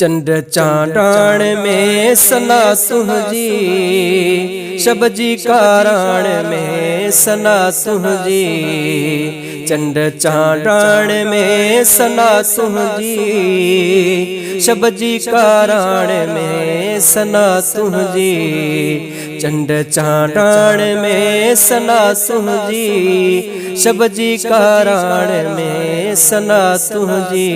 चंड चांडाण में सना तुहजी, शबजी काराण में सना तुहजी। चंड चांडाण में सना तुहजी, शबजी काराण में सना तुहजी। चंड चांडाण में सना तुहजी, शबजी काराण में सना तुहजी।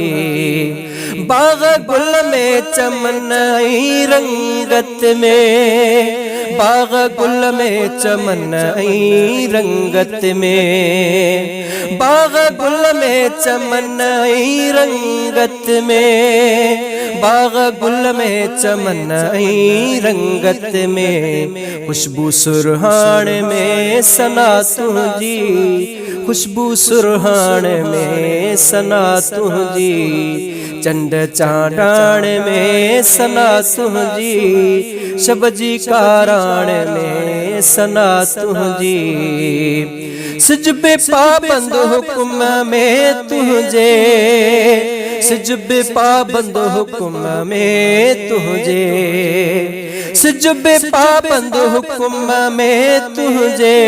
बाग गुल में चमन आई रंगत में, बाग गुल में चमन आई रंगत में। बाग गुल में चमन आई रंगत में, बाग गुल में चमन आई रंगत में। खुशबू सुरहान में सना तुहजी, खुशबू सुरहान में सना तुहजी। चंड चांडाण में सना तुहजी, शबजी काराण में सना तुहजी। सिजबे पाबंद हुक्म में तुझे, सिजबे पाबंद हुक्म में तुझे। सिजबे पाबंद हुक्म में तुझे,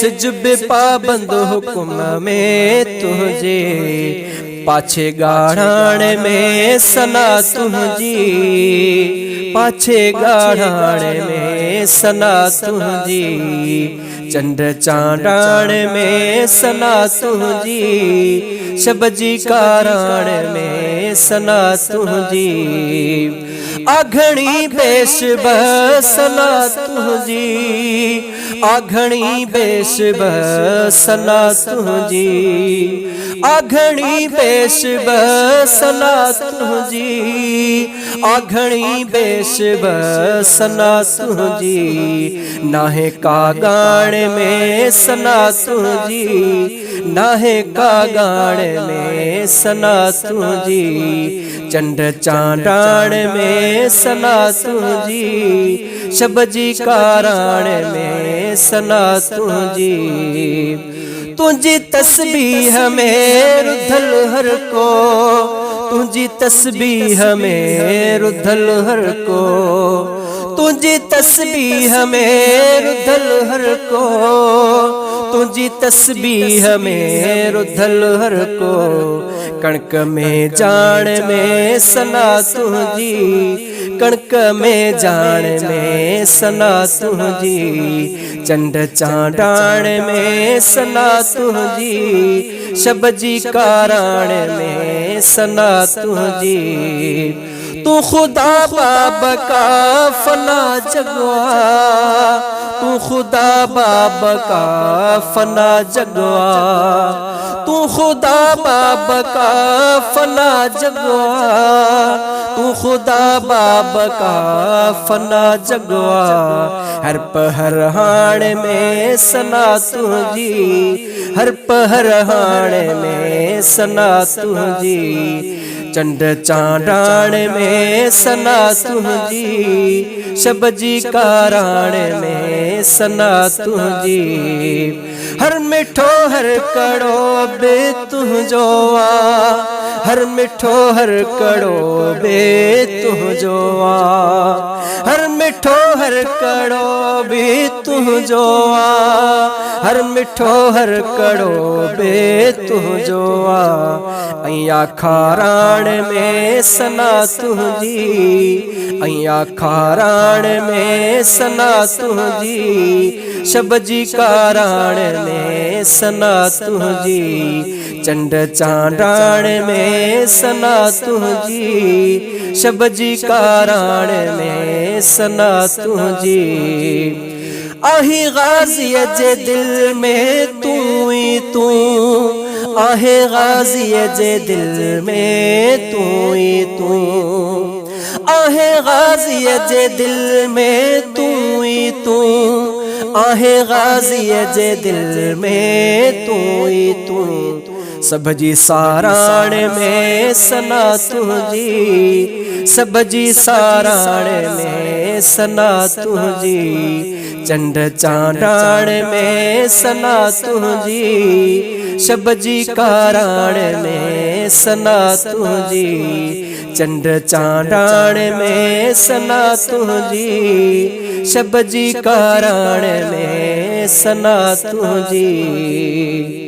सिजबे पाबंद हुक्म में तुझे। पाछे गाढ़ाण में सना तुहजी, पाछे गाढ़ाण में सना तुहजी। चंड चांडाण में सना तुहजी, शबजी काराण में सना तुहजी। आघणी बेश बसना तुहजी, आघणी बेश बसना तुहजी। आघणी बेश बसना तुहजी, आघणी बेश बसना तुहजी। नाहे कागाण में सना तुहजी, नाहे कागाण में सना तुहजी। चंड चांडाण में सना तुहजी, शबजी काराण में सना तुहजी। तुझी तस्बीह में रुधल हर को, तुझी तस्बीह में रुधल हर को। तुझी तस्बीह में रुधल हर को, तुझी तस्बीह में रुधल हर को। कणक में जान में सना तुहजी, कणक में जान में सना तुहजी। चंड चांडाण में सना तुहजी, शबजी काराण में सना तुहजी। तू खुदा बाब का फना जगवा, तू खुदा बाब का फना जगवा। तू खुदा बाब का फना जगवा, तू खुदा बाब का फना जगवा। हर पहर हाण में सना तुहजी, हर पहर हाण में सना तुहजी। चंड चांडाण में सना तुहजी, शबजी काराण में सना तुहजी। हर मिठो हर कड़ो बे तुह जोआ, हर मिठो हर कड़ो बे तुह जोआ। हर मिठो हर कड़ो बे तुह जोआ, हर मिठो हर कड़ो बे तुह जोआ। अया खाराण में सना तुहजी, अया खाराण में सना तुहजी। शबजी काराण में सना तुहजी। चंड चांडाण में सना तुहजी, शबजी काराण में सना तुहजी। आहे गाजी जे दिल में तू ही तू, आहे गाजी जे दिल में तू ही तू। आहे गाजी जे दिल में तू ही तू, आहे गाजी जे दिल में तू ही तू। सबजी साराण में सना तुहजी, सबजी साराण में सना तुहजी। चंड चांडाण में सना तुहजी, शबजी काराण में सना तुहजी। चंड चांडाण में सना तुझी, शब जी काराण में सना तुझी।